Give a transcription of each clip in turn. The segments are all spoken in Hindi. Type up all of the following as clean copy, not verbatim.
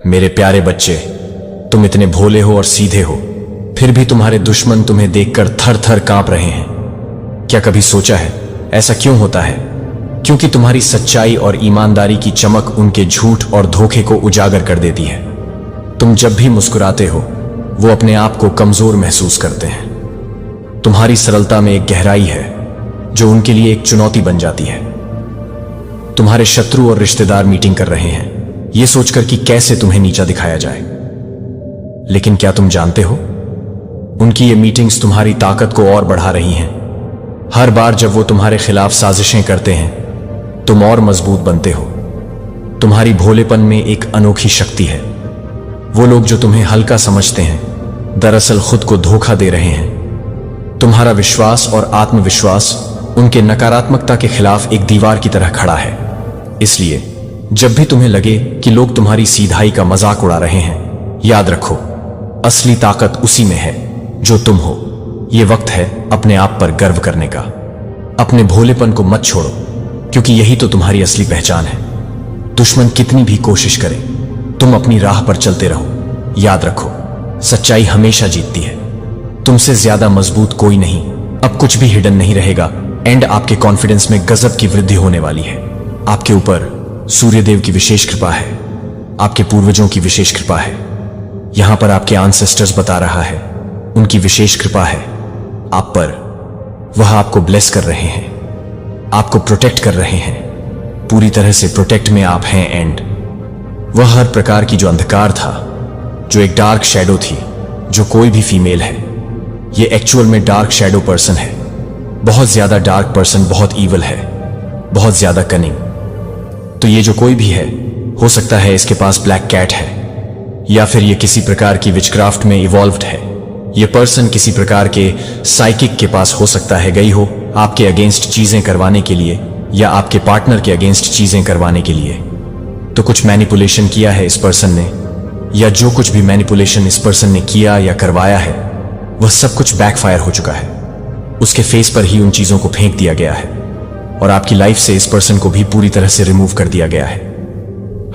मेरे प्यारे बच्चे, तुम इतने भोले हो और सीधे हो, फिर भी तुम्हारे दुश्मन तुम्हें देखकर थर थर कांप रहे हैं। क्या कभी सोचा है ऐसा क्यों होता है? क्योंकि तुम्हारी सच्चाई और ईमानदारी की चमक उनके झूठ और धोखे को उजागर कर देती है। तुम जब भी मुस्कुराते हो वो अपने आप को कमजोर महसूस करते हैं। तुम्हारी सरलता में एक गहराई है जो उनके लिए एक चुनौती बन जाती है। तुम्हारे शत्रु और रिश्तेदार मीटिंग कर रहे हैं ये सोचकर कि कैसे तुम्हें नीचा दिखाया जाए, लेकिन क्या तुम जानते हो उनकी ये मीटिंग्स तुम्हारी ताकत को और बढ़ा रही हैं। हर बार जब वो तुम्हारे खिलाफ साजिशें करते हैं तुम और मजबूत बनते हो। तुम्हारी भोलेपन में एक अनोखी शक्ति है। वो लोग जो तुम्हें हल्का समझते हैं दरअसल खुद को धोखा दे रहे हैं। तुम्हारा विश्वास और आत्मविश्वास उनके नकारात्मकता के खिलाफ एक दीवार की तरह खड़ा है। इसलिए जब भी तुम्हें लगे कि लोग तुम्हारी सीधाई का मजाक उड़ा रहे हैं, याद रखो असली ताकत उसी में है जो तुम हो। यह वक्त है अपने आप पर गर्व करने का। अपने भोलेपन को मत छोड़ो, क्योंकि यही तो तुम्हारी असली पहचान है। दुश्मन कितनी भी कोशिश करे, तुम अपनी राह पर चलते रहो। याद रखो सच्चाई हमेशा जीतती है। तुमसे ज्यादा मजबूत कोई नहीं। अब कुछ भी हिडन नहीं रहेगा। एंड आपके कॉन्फिडेंस में गजब की वृद्धि होने वाली है। आपके ऊपर सूर्यदेव की विशेष कृपा है, आपके पूर्वजों की विशेष कृपा है। यहां पर आपके एंसेस्टर्स बता रहा है उनकी विशेष कृपा है आप पर। वह आपको ब्लेस कर रहे हैं, आपको प्रोटेक्ट कर रहे हैं। पूरी तरह से प्रोटेक्ट में आप हैं। एंड वह हर प्रकार की जो अंधकार था, जो एक डार्क शैडो थी, जो कोई भी फीमेल है, ये एक्चुअल में डार्क शैडो पर्सन है। बहुत ज्यादा डार्क पर्सन, बहुत ईवल है, बहुत ज्यादा कनिंग। तो ये जो कोई भी है, हो सकता है इसके पास ब्लैक कैट है, या फिर ये किसी प्रकार की विचक्राफ्ट में इवॉल्व्ड है। ये पर्सन किसी प्रकार के साइकिक के पास हो सकता है गई हो आपके अगेंस्ट चीजें करवाने के लिए, या आपके पार्टनर के अगेंस्ट चीजें करवाने के लिए। तो कुछ मैनिपुलेशन किया है इस पर्सन ने, या जो कुछ भी मैनिपुलेशन इस पर्सन ने किया या करवाया है वह सब कुछ बैकफायर हो चुका है। उसके फेस पर ही उन चीजों को फेंक दिया गया है और आपकी लाइफ से इस पर्सन को भी पूरी तरह से रिमूव कर दिया गया है,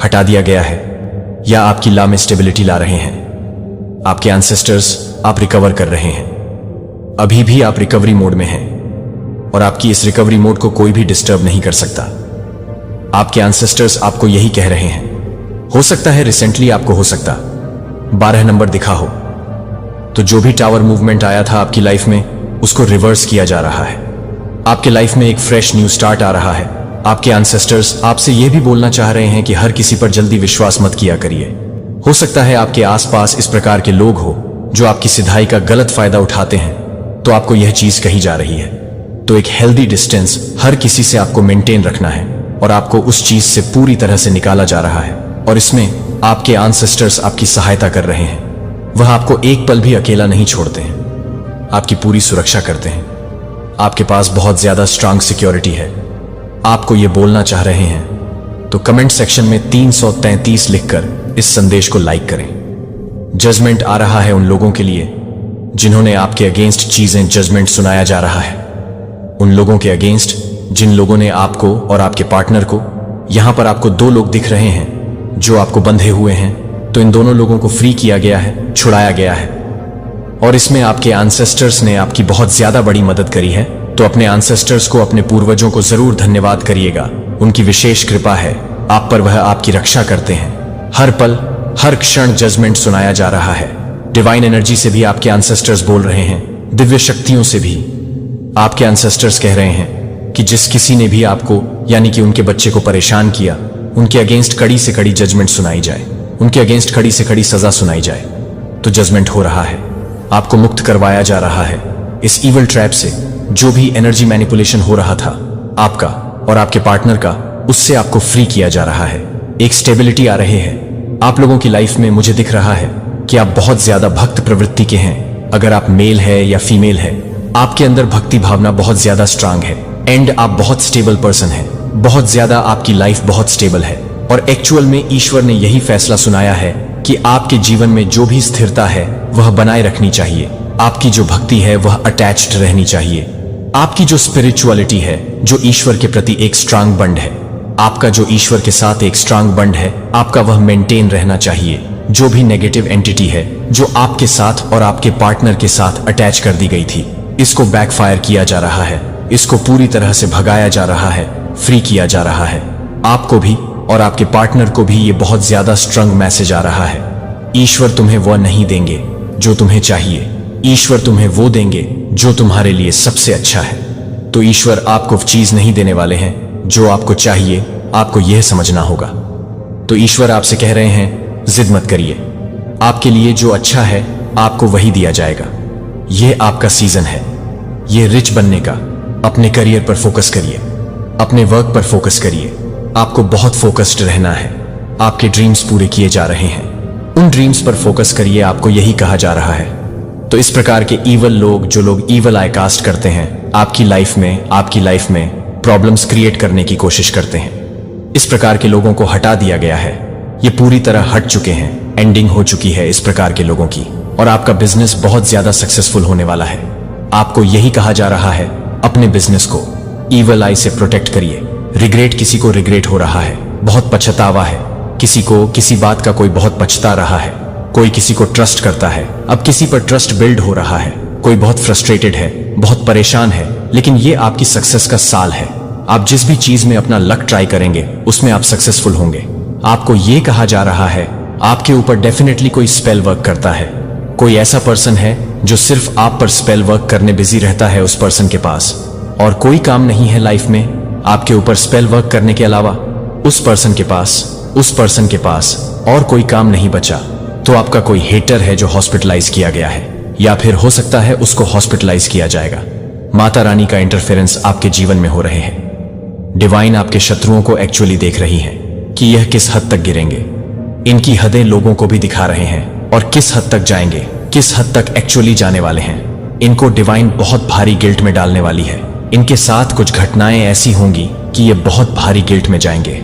हटा दिया गया है, या आपकी ला में स्टेबिलिटी ला रहे हैं। आपके एंसेस्टर्स आप रिकवर कर रहे हैं। अभी भी आप रिकवरी मोड में हैं और आपकी इस रिकवरी मोड को कोई भी डिस्टर्ब नहीं कर सकता। आपके एंसेस्टर्स आपको यही कह रहे हैं। हो सकता है रिसेंटली आपको हो सकता 12 नंबर दिखा हो, तो जो भी टावर मूवमेंट आया था आपकी लाइफ में उसको रिवर्स किया जा रहा है। आपके लाइफ में एक फ्रेश न्यू स्टार्ट आ रहा है। आपके एंसेस्टर्स आपसे यह भी बोलना चाह रहे हैं कि हर किसी पर जल्दी विश्वास मत किया करिए। हो सकता है आपके आसपास इस प्रकार के लोग हो जो आपकी सिधाई का गलत फायदा उठाते हैं, तो आपको यह चीज कही जा रही है। तो एक हेल्दी डिस्टेंस हर किसी से आपको मेंटेन रखना है और आपको उस चीज से पूरी तरह से निकाला जा रहा है। और इसमें आपके एंसेस्टर्स आपकी सहायता कर रहे हैं। वह आपको एक पल भी अकेला नहीं छोड़ते हैं, आपकी पूरी सुरक्षा करते हैं। आपके पास बहुत ज्यादा स्ट्रांग सिक्योरिटी है। आपको यह बोलना चाह रहे हैं तो कमेंट सेक्शन में 333 लिखकर इस संदेश को लाइक करें। जजमेंट आ रहा है उन लोगों के लिए जिन्होंने आपके अगेंस्ट चीजें जजमेंट सुनाया जा रहा है। उन लोगों के अगेंस्ट जिन लोगों ने आपको और आपके पार्टनर को, यहां पर आपको 2 लोग दिख रहे हैं जो आपको बंधे हुए हैं, तो इन दोनों लोगों को फ्री किया गया है, छुड़ाया गया है। और इसमें आपके एंसेस्टर्स ने आपकी बहुत ज्यादा बड़ी मदद करी है। तो अपने एंसेस्टर्स को, अपने पूर्वजों को जरूर धन्यवाद करिएगा। उनकी विशेष कृपा है आप पर, वह आपकी रक्षा करते हैं। हर पल हर क्षण जजमेंट सुनाया जा रहा है। डिवाइन एनर्जी से भी आपके एंसेस्टर्स बोल रहे हैं, दिव्य शक्तियों से भी आपके एंसेस्टर्स कह रहे हैं कि जिस किसी ने भी आपको यानी कि उनके बच्चे को परेशान किया, उनके अगेंस्ट कड़ी से कड़ी जजमेंट सुनाई जाए, उनके अगेंस्ट कड़ी से कड़ी सजा सुनाई जाए। तो जजमेंट हो रहा है, आपको मुक्त करवाया जा रहा है इस ईवल ट्रैप से। जो भी एनर्जी मैनिपुलेशन हो रहा था आपका और आपके पार्टनर का, उससे आपको फ्री किया जा रहा है। एक स्टेबिलिटी आ रही है आप लोगों की लाइफ में। मुझे दिख रहा है कि आप बहुत ज्यादा भक्त प्रवृत्ति के हैं। अगर आप मेल है या फीमेल है, आपके अंदर भक्ति भावना बहुत ज्यादा स्ट्रांग है। एंड आप बहुत स्टेबल पर्सन है, बहुत ज्यादा आपकी लाइफ बहुत स्टेबल है। और एक्चुअल में ईश्वर ने यही फैसला सुनाया है कि आपके जीवन में जो भी स्थिरता है वह बनाए रखनी चाहिए। आपकी जो भक्ति है वह अटैच्ड रहनी चाहिए। आपकी जो स्पिरिचुअलिटी है, जो ईश्वर के प्रति एक स्ट्रांग बंड है, आपका जो ईश्वर के साथ एक स्ट्रांग बंड है, आपका वह मेंटेन रहना चाहिए। जो भी नेगेटिव एंटिटी है जो आपके साथ और आपके पार्टनर के साथ अटैच कर दी गई थी, इसको बैकफायर किया जा रहा है, इसको पूरी तरह से भगाया जा रहा है, फ्री किया जा रहा है। आपको भी और आपके पार्टनर को भी ये बहुत ज्यादा स्ट्रांग मैसेज आ रहा है। ईश्वर तुम्हें वह नहीं देंगे जो तुम्हें चाहिए, ईश्वर तुम्हें वो देंगे जो तुम्हारे लिए सबसे अच्छा है। तो ईश्वर आपको चीज नहीं देने वाले हैं जो आपको चाहिए, आपको यह समझना होगा। तो ईश्वर आपसे कह रहे हैं, जिद मत करिए, आपके लिए जो अच्छा है आपको वही दिया जाएगा। यह आपका सीजन है, यह रिच बनने का। अपने करियर पर फोकस करिए, अपने वर्क पर फोकस करिए। आपको बहुत फोकस्ड रहना है। आपके ड्रीम्स पूरे किए जा रहे हैं, उन ड्रीम्स पर फोकस करिए, आपको यही कहा जा रहा है। तो इस प्रकार के ईवल लोग, जो लोग ईवल आई कास्ट करते हैं, आपकी लाइफ में प्रॉब्लम्स क्रिएट करने की कोशिश करते हैं, इस प्रकार के लोगों को हटा दिया गया है। ये पूरी तरह हट चुके हैं, एंडिंग हो चुकी है इस प्रकार के लोगों की, और आपका बिजनेस बहुत ज्यादा सक्सेसफुल होने वाला है। आपको यही कहा जा रहा है, अपने बिजनेस को ईवल आई से प्रोटेक्ट करिए। रिग्रेट, किसी को रिग्रेट हो रहा है, बहुत पछतावा है, किसी को किसी बात का कोई बहुत पछता रहा है, कोई किसी को ट्रस्ट करता है, अब किसी पर ट्रस्ट बिल्ड हो रहा है, कोई बहुत फ्रस्ट्रेटेड है, बहुत परेशान है। लेकिन ये आपकी सक्सेस का साल है। आप जिस भी चीज में अपना लक ट्राई करेंगे उसमें आप सक्सेसफुल होंगे। आपको ये कहा जा रहा है, आपके ऊपर डेफिनेटली कोई स्पेल वर्क करता है। कोई ऐसा पर्सन है जो सिर्फ आप पर स्पेल वर्क करने बिजी रहता है उस पर्सन के पास, और कोई काम नहीं है लाइफ में आपके ऊपर स्पेल वर्क करने के अलावा। उस पर्सन के पास और कोई काम नहीं बचा। तो आपका कोई हेटर है जो हॉस्पिटलाइज किया गया है, या फिर हो सकता है उसको हॉस्पिटलाइज किया जाएगा। माता रानी का इंटरफेरेंस आपके जीवन में हो रहे हैं। डिवाइन आपके शत्रुओं को एक्चुअली देख रही है कि यह किस हद तक गिरेंगे। इनकी हदें लोगों को भी दिखा रहे हैं, और किस हद तक जाएंगे, किस हद तक एक्चुअली जाने वाले हैं। इनको डिवाइन बहुत भारी गिल्ट में डालने वाली है। इनके साथ कुछ घटनाएं ऐसी होंगी कि ये बहुत भारी गिल्ट में जाएंगे।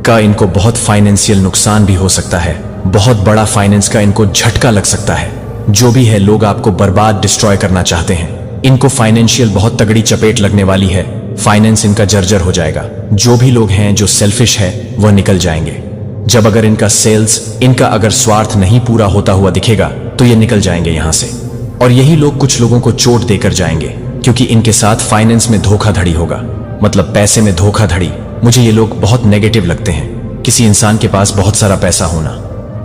इनको बहुत फाइनेंशियल नुकसान भी हो सकता है, बहुत बड़ा फाइनेंस का इनको झटका लग सकता है। जो भी है, लोग आपको बर्बाद, डिस्ट्रॉय करना चाहते हैं। इनको फाइनेंशियल बहुत तगड़ी चपेट लगने वाली है, फाइनेंस इनका जर्जर हो जाएगा। जो भी लोग हैं जो सेल्फिश है वह निकल जाएंगे। जब अगर इनका सेल्स, इनका अगर स्वार्थ नहीं पूरा होता हुआ दिखेगा तो ये निकल जाएंगे यहां से। और यही लोग कुछ लोगों को चोट देकर जाएंगे, क्योंकि इनके साथ फाइनेंस में धोखाधड़ी होगा, मतलब पैसे में धोखाधड़ी। मुझे ये लोग बहुत नेगेटिव लगते हैं। किसी इंसान के पास बहुत सारा पैसा होना,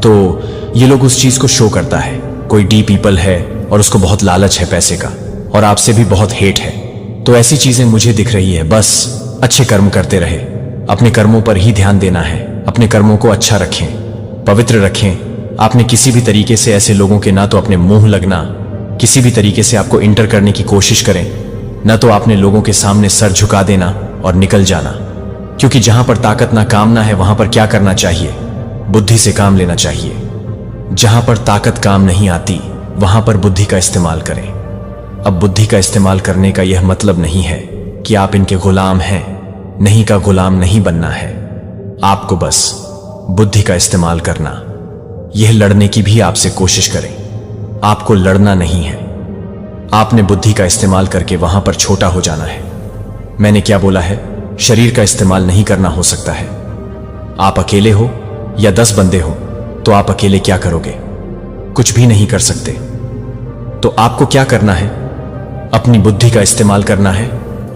तो ये लोग उस चीज को शो करता है। कोई डी पीपल है और उसको बहुत लालच है पैसे का, और आपसे भी बहुत हेट है। तो ऐसी चीजें मुझे दिख रही है। बस अच्छे कर्म करते रहे, अपने कर्मों पर ही ध्यान देना है। अपने कर्मों को अच्छा रखें, पवित्र रखें। आपने किसी भी तरीके से ऐसे लोगों के ना तो अपने मुंह लगना, किसी भी तरीके से आपको इंटर करने की कोशिश करें, ना तो आपने लोगों के सामने सर झुका देना और निकल जाना। क्योंकि जहां पर ताकत ना कामना है वहां पर क्या करना चाहिए? बुद्धि से काम लेना चाहिए। जहां पर ताकत काम नहीं आती वहां पर बुद्धि का इस्तेमाल करें। अब बुद्धि का इस्तेमाल करने का यह मतलब नहीं है कि आप इनके गुलाम हैं, नहीं का गुलाम नहीं बनना है। आपको बस बुद्धि का इस्तेमाल करना, यह लड़ने की भी आपसे कोशिश करें। आपको लड़ना नहीं है, आपने बुद्धि का इस्तेमाल करके वहां पर छोटा हो जाना है। मैंने क्या बोला है? शरीर का इस्तेमाल नहीं करना हो सकता है। आप अकेले हो या 10 बंदे हो तो आप अकेले क्या करोगे? कुछ भी नहीं कर सकते। तो आपको क्या करना है? अपनी बुद्धि का इस्तेमाल करना है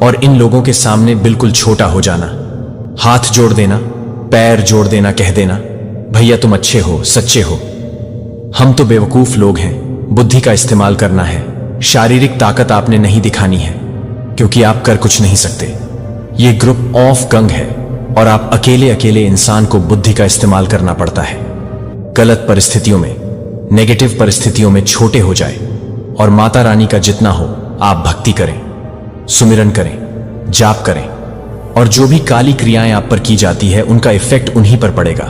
और इन लोगों के सामने बिल्कुल छोटा हो जाना। हाथ जोड़ देना, पैर जोड़ देना, कह देना, भैया तुम अच्छे हो, सच्चे हो, हम तो बेवकूफ लोग हैं। बुद्धि का इस्तेमाल करना है। शारीरिक ताकत आपने नहीं दिखानी है, क्योंकि आप कर कुछ नहीं सकते। ये ग्रुप ऑफ गंग है और आप अकेले अकेले इंसान को बुद्धि का इस्तेमाल करना पड़ता है। गलत परिस्थितियों में, नेगेटिव परिस्थितियों में छोटे हो जाए और माता रानी का जितना हो आप भक्ति करें, सुमिरन करें, जाप करें, और जो भी काली क्रियाएं आप पर की जाती है उनका इफेक्ट उन्हीं पर पड़ेगा।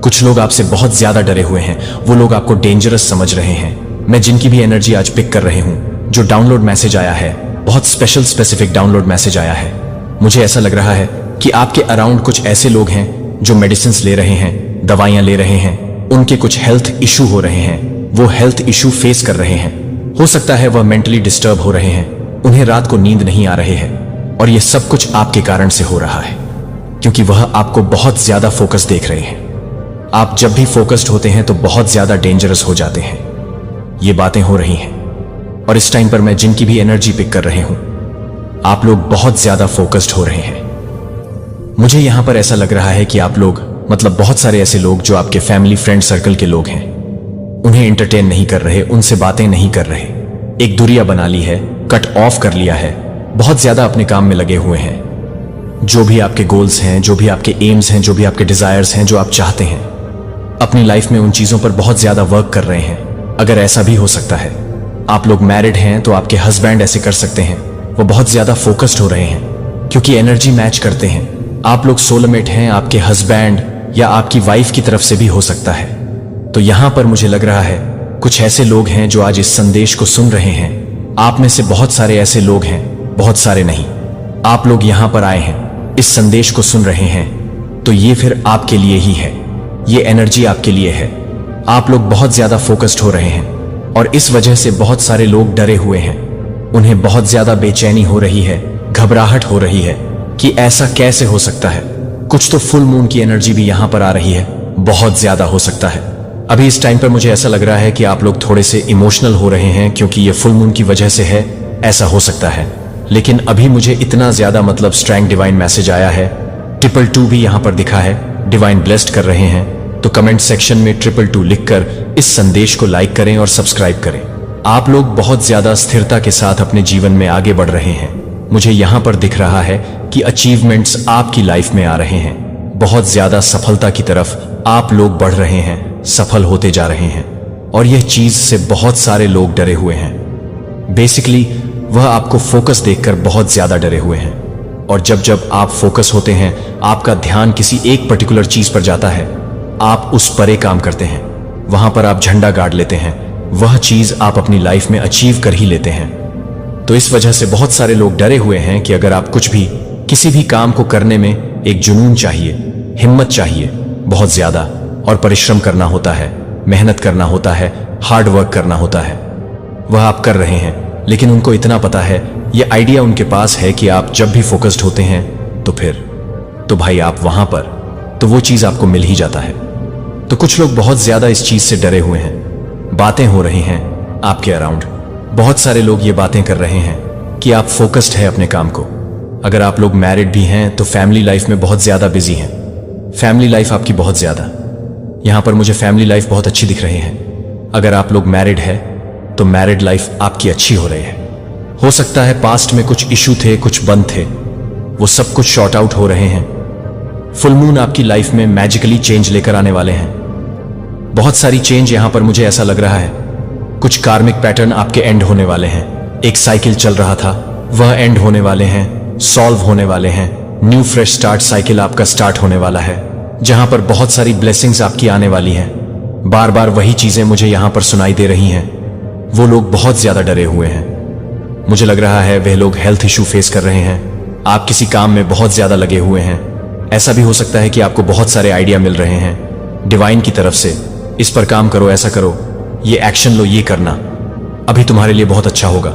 कुछ लोग आपसे बहुत ज्यादा डरे हुए हैं, वो लोग आपको डेंजरस समझ रहे हैं। मैं जिनकी भी एनर्जी आज पिक कर रही हूं, जो डाउनलोड मैसेज आया है, बहुत स्पेसिफिक डाउनलोड मैसेज आया है। मुझे ऐसा लग रहा है कि आपके अराउंड कुछ ऐसे लोग हैं जो मेडिसिन ले रहे हैं, दवाइयां ले रहे हैं, उनके कुछ हेल्थ इशू हो रहे हैं, वो हेल्थ इशू फेस कर रहे हैं। हो सकता है वह मेंटली डिस्टर्ब हो रहे हैं, उन्हें रात को नींद नहीं आ रहे हैं, और यह सब कुछ आपके कारण से हो रहा है। क्योंकि वह आपको बहुत ज्यादा फोकस देख रहे हैं। आप जब भी फोकस्ड होते हैं तो बहुत ज्यादा डेंजरस हो जाते हैं। ये बातें हो रही हैं और इस टाइम पर मैं जिनकी भी एनर्जी पिक कर रही हूं, आप लोग बहुत ज्यादा फोकस्ड हो रहे हैं। मुझे यहां पर ऐसा लग रहा है कि आप लोग, मतलब बहुत सारे ऐसे लोग जो आपके फैमिली फ्रेंड सर्कल के लोग हैं, उन्हें एंटरटेन नहीं कर रहे, उनसे बातें नहीं कर रहे, एक दूरियां बना ली है, कट ऑफ कर लिया है, बहुत ज्यादा अपने काम में लगे हुए हैं। जो भी आपके गोल्स हैं, जो भी आपके एम्स हैं, जो भी आपके डिजायर्स हैं, जो आप चाहते हैं अपनी लाइफ में, उन चीजों पर बहुत ज्यादा वर्क कर रहे हैं। अगर ऐसा भी हो सकता है, आप लोग मैरिड हैं तो आपके हस्बैंड ऐसे कर सकते हैं, वो बहुत ज्यादा फोकस्ड हो रहे हैं क्योंकि एनर्जी मैच करते हैं। आप लोग सोलमेट हैं, आपके हस्बैंड या आपकी वाइफ की तरफ से भी हो सकता है। तो यहां पर मुझे लग रहा है कुछ ऐसे लोग हैं जो आज इस संदेश को सुन रहे हैं। आप में से बहुत सारे ऐसे लोग हैं, बहुत सारे नहीं, आप लोग यहां पर आए हैं, इस संदेश को सुन रहे हैं, तो ये फिर आपके लिए ही है, ये एनर्जी आपके लिए है। आप लोग बहुत ज्यादा फोकस्ड हो रहे हैं और इस वजह से बहुत सारे लोग डरे हुए हैं। उन्हें बहुत ज्यादा बेचैनी हो रही है, घबराहट हो रही है कि ऐसा कैसे हो सकता है। कुछ तो फुल मून की एनर्जी भी यहां पर आ रही है, बहुत ज्यादा हो सकता है। अभी इस टाइम पर मुझे ऐसा लग रहा है कि आप लोग थोड़े से इमोशनल हो रहे हैं क्योंकि ये फुल मून की वजह से है, ऐसा हो सकता है। लेकिन अभी मुझे इतना ज्यादा मतलब स्ट्रॉन्ग डिवाइन मैसेज आया है, 222 भी यहां पर दिखा है, डिवाइन ब्लेस्ड कर रहे हैं। तो कमेंट सेक्शन में 222 लिखकर इस संदेश को लाइक करें और सब्सक्राइब करें। आप लोग बहुत ज्यादा स्थिरता के साथ अपने जीवन में आगे बढ़ रहे हैं। मुझे यहां पर दिख रहा है कि अचीवमेंट्स आपकी लाइफ में आ रहे हैं, बहुत ज्यादा सफलता की तरफ आप लोग बढ़ रहे हैं, सफल होते जा रहे हैं। और यह चीज से बहुत सारे लोग डरे हुए हैं। बेसिकली वह आपको फोकस देखकर बहुत ज्यादा डरे हुए हैं। और जब जब आप फोकस होते हैं, आपका ध्यान किसी एक पर्टिकुलर चीज पर जाता है, आप उस परे काम करते हैं, वहां पर आप झंडा गाड़ लेते हैं, वह चीज आप अपनी लाइफ में अचीव कर ही लेते हैं। तो इस वजह से बहुत सारे लोग डरे हुए हैं कि अगर आप कुछ भी, किसी भी काम को करने में एक जुनून चाहिए, हिम्मत चाहिए, बहुत ज्यादा, और परिश्रम करना होता है, मेहनत करना होता है, हार्ड वर्क करना होता है, वह आप कर रहे हैं। लेकिन उनको इतना पता है, यह आइडिया उनके पास है कि आप जब भी फोकस्ड होते हैं तो भाई आप वहां पर, तो वो चीज आपको मिल ही जाता है। तो कुछ लोग बहुत ज्यादा इस चीज से डरे हुए हैं। बातें हो रही हैं आपके अराउंड, बहुत सारे लोग ये बातें कर रहे हैं कि आप फोकस्ड है अपने काम को। अगर आप लोग मैरिड भी हैं तो फैमिली लाइफ में बहुत ज्यादा बिजी हैं, फैमिली लाइफ आपकी बहुत ज्यादा, यहां पर मुझे फैमिली लाइफ बहुत अच्छी दिख रही है। अगर आप लोग मैरिड है तो मैरिड लाइफ आपकी अच्छी हो रही है। हो सकता है पास्ट में कुछ इशू थे, कुछ बंद थे, वो सब कुछ शॉर्ट आउट हो रहे हैं। फुल मून आपकी लाइफ में मैजिकली चेंज लेकर आने वाले हैं, बहुत सारी चेंज। यहां पर मुझे ऐसा लग रहा है कुछ कार्मिक पैटर्न आपके एंड होने वाले हैं। एक साइकिल चल रहा था, वह एंड होने वाले हैं, सॉल्व होने वाले हैं। न्यू फ्रेश स्टार्ट साइकिल आपका स्टार्ट होने वाला है, जहां पर बहुत सारी ब्लेसिंग्स आपकी आने वाली हैं। बार बार वही चीजें मुझे यहां पर सुनाई दे रही हैं। वो लोग बहुत ज्यादा डरे हुए हैं। मुझे लग रहा है वह लोग हेल्थ इशू फेस कर रहे हैं। आप किसी काम में बहुत ज्यादा लगे हुए हैं। ऐसा भी हो सकता है कि आपको बहुत सारे आइडिया मिल रहे हैं डिवाइन की तरफ से, इस पर काम करो, ऐसा करो, ये एक्शन लो, ये करना अभी तुम्हारे लिए बहुत अच्छा होगा।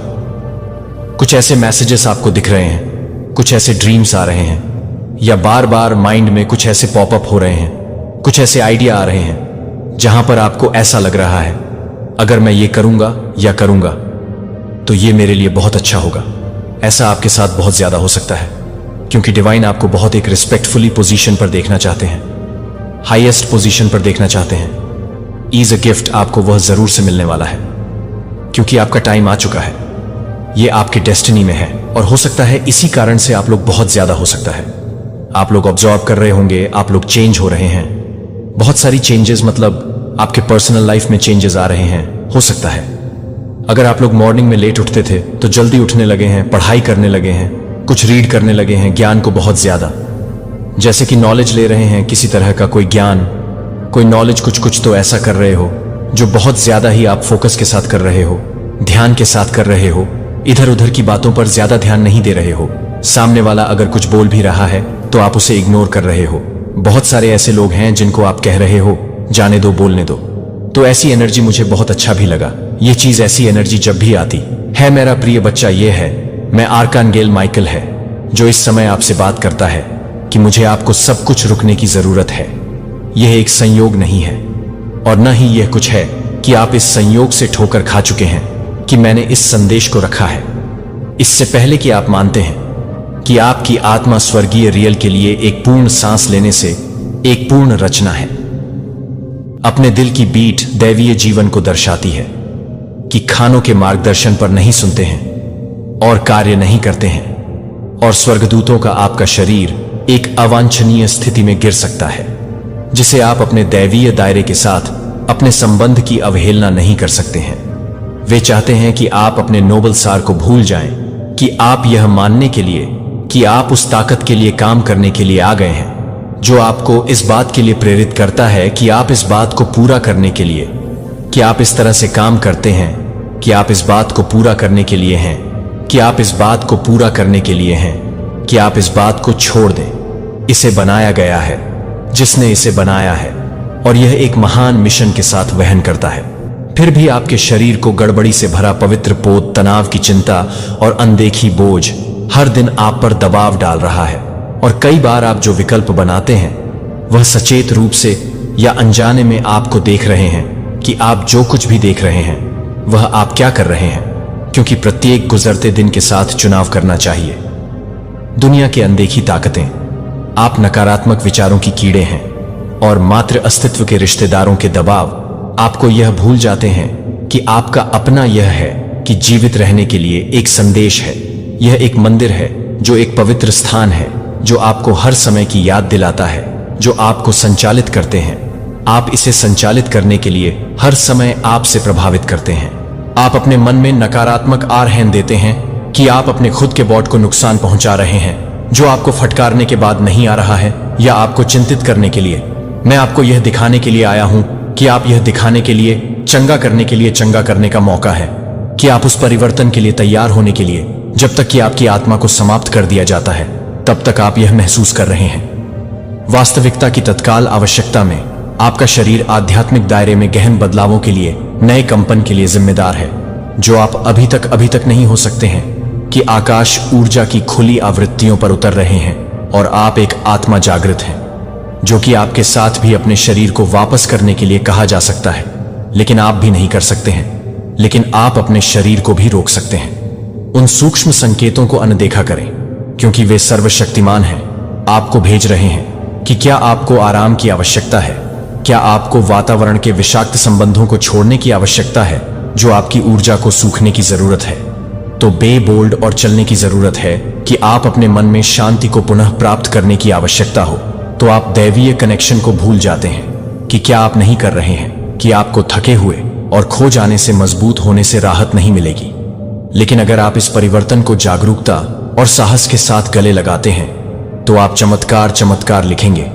कुछ ऐसे मैसेजेस आपको दिख रहे हैं, कुछ ऐसे ड्रीम्स आ रहे हैं, या बार बार माइंड में कुछ ऐसे पॉपअप हो रहे हैं, कुछ ऐसे आइडिया आ रहे हैं जहां पर आपको ऐसा लग रहा है अगर मैं ये करूंगा या करूंगा तो ये मेरे लिए बहुत अच्छा होगा। ऐसा आपके साथ बहुत ज्यादा हो सकता है क्योंकि डिवाइन आपको बहुत एक रिस्पेक्टफुली पोजीशन पर देखना चाहते हैं, हाईएस्ट पोजीशन पर देखना चाहते हैं। ईज अ गिफ्ट आपको वह जरूर से मिलने वाला है क्योंकि आपका टाइम आ चुका है, ये आपके डेस्टिनी में है। और हो सकता है इसी कारण से आप लोग बहुत ज्यादा, हो सकता है आप लोग ऑब्जर्व कर रहे होंगे, आप लोग चेंज हो रहे हैं, बहुत सारी चेंजेस, मतलब आपके पर्सनल लाइफ में चेंजेस आ रहे हैं। हो सकता है अगर आप लोग मॉर्निंग में लेट उठते थे तो जल्दी उठने लगे हैं, पढ़ाई करने लगे हैं, कुछ रीड करने लगे हैं, ज्ञान को बहुत ज्यादा, जैसे कि नॉलेज ले रहे हैं, किसी तरह का कोई ज्ञान, कोई नॉलेज, कुछ तो ऐसा कर रहे हो जो बहुत ज्यादा ही आप फोकस के साथ कर रहे हो, ध्यान के साथ कर रहे हो, इधर उधर की बातों पर ज्यादा ध्यान नहीं दे रहे हो। सामने वाला अगर कुछ बोल भी रहा है तो आप उसे इग्नोर कर रहे हो। बहुत सारे ऐसे लोग हैं जिनको आप कह रहे हो जाने दो, बोलने दो। तो ऐसी एनर्जी मुझे बहुत अच्छा भी लगा। ये चीज, ऐसी एनर्जी जब भी आती है मेरा प्रिय बच्चा, ये है मैं आर्कानगेल माइकल है जो इस समय आपसे बात करता है कि मुझे आपको सब कुछ रुकने की जरूरत है। यह एक संयोग नहीं है, और न ही यह कुछ है कि आप इस संयोग से ठोकर खा चुके हैं कि मैंने इस संदेश को रखा है। इससे पहले कि आप मानते हैं कि आपकी आत्मा स्वर्गीय रियल के लिए एक पूर्ण सांस लेने से एक पूर्ण रचना है। अपने दिल की बीट दैवीय जीवन को दर्शाती है कि खानों के मार्गदर्शन पर नहीं सुनते हैं और कार्य नहीं करते हैं, और स्वर्गदूतों का आपका शरीर एक अवांछनीय स्थिति में गिर सकता है जिसे आप अपने दैवीय दायरे के साथ अपने संबंध की अवहेलना नहीं कर सकते हैं। वे चाहते हैं कि आप अपने नोबल सार को भूल जाएं कि आप यह मानने के लिए कि आप उस ताकत के लिए काम करने के लिए आ गए हैं जो आपको इस बात के लिए प्रेरित करता है कि आप इस बात को पूरा करने के लिए, कि आप इस तरह से काम करते हैं कि आप इस बात को पूरा करने के लिए हैं, कि आप इस बात को पूरा करने के लिए हैं, कि आप इस बात को छोड़ दें। इसे बनाया गया है जिसने इसे बनाया है, और यह एक महान मिशन के साथ वहन करता है। फिर भी आपके शरीर को गड़बड़ी से भरा पवित्र पोत, तनाव की चिंता और अनदेखी बोझ हर दिन आप पर दबाव डाल रहा है, और कई बार आप जो विकल्प बनाते हैं वह सचेत रूप से या अनजाने में आपको देख रहे हैं कि आप जो कुछ भी देख रहे हैं वह आप क्या कर रहे हैं, क्योंकि प्रत्येक गुजरते दिन के साथ चुनाव करना चाहिए। दुनिया की अनदेखी ताकतें, आप नकारात्मक विचारों की कीड़े हैं, और मात्र अस्तित्व के रिश्तेदारों के दबाव आपको यह भूल जाते हैं कि आपका अपना यह है कि जीवित रहने के लिए एक संदेश है। यह एक मंदिर है जो एक पवित्र स्थान है जो आपको हर समय की याद दिलाता है, जो आपको संचालित करते हैं। आप इसे संचालित करने के लिए हर समय आपसे प्रभावित करते हैं। आप अपने मन में नकारात्मक आह्वान देते हैं कि आप अपने खुद के बॉड को नुकसान पहुंचा रहे हैं जो आपको फटकारने के बाद नहीं आ रहा है या आपको चिंतित करने के लिए। मैं आपको यह दिखाने के लिए आया हूं कि आप यह दिखाने के लिए चंगा करने के लिए चंगा करने का मौका है कि आप उस परिवर्तन के लिए तैयार होने के लिए, जब तक कि आपकी आत्मा को समाप्त कर दिया जाता है तब तक आप यह महसूस कर रहे हैं। वास्तविकता की तत्काल आवश्यकता में आपका शरीर आध्यात्मिक दायरे में गहन बदलावों के लिए, नए कंपन के लिए जिम्मेदार है जो आप अभी तक नहीं हो सकते हैं, कि आकाश ऊर्जा की खुली आवृत्तियों पर उतर रहे हैं और आप एक आत्मा जागृत हैं जो कि आपके साथ भी अपने शरीर को वापस करने के लिए कहा जा सकता है, लेकिन आप भी नहीं कर सकते हैं, लेकिन आप अपने शरीर को भी रोक सकते हैं। उन सूक्ष्म संकेतों को अनदेखा करें क्योंकि वे सर्वशक्तिमान हैं, आपको भेज रहे हैं कि क्या आपको आराम की आवश्यकता है, क्या आपको वातावरण के विषाक्त संबंधों को छोड़ने की आवश्यकता है जो आपकी ऊर्जा को सूखने की जरूरत है, तो बे बोल्ड और चलने की जरूरत है कि आप अपने मन में शांति को पुनः प्राप्त करने की आवश्यकता हो, तो आप दैवीय कनेक्शन को भूल जाते हैं कि क्या आप नहीं कर रहे हैं, कि आपको थके हुए और खो जाने से मजबूत होने से राहत नहीं मिलेगी। लेकिन अगर आप इस परिवर्तन को जागरूकता और साहस के साथ गले लगाते हैं तो आप चमत्कार लिखेंगे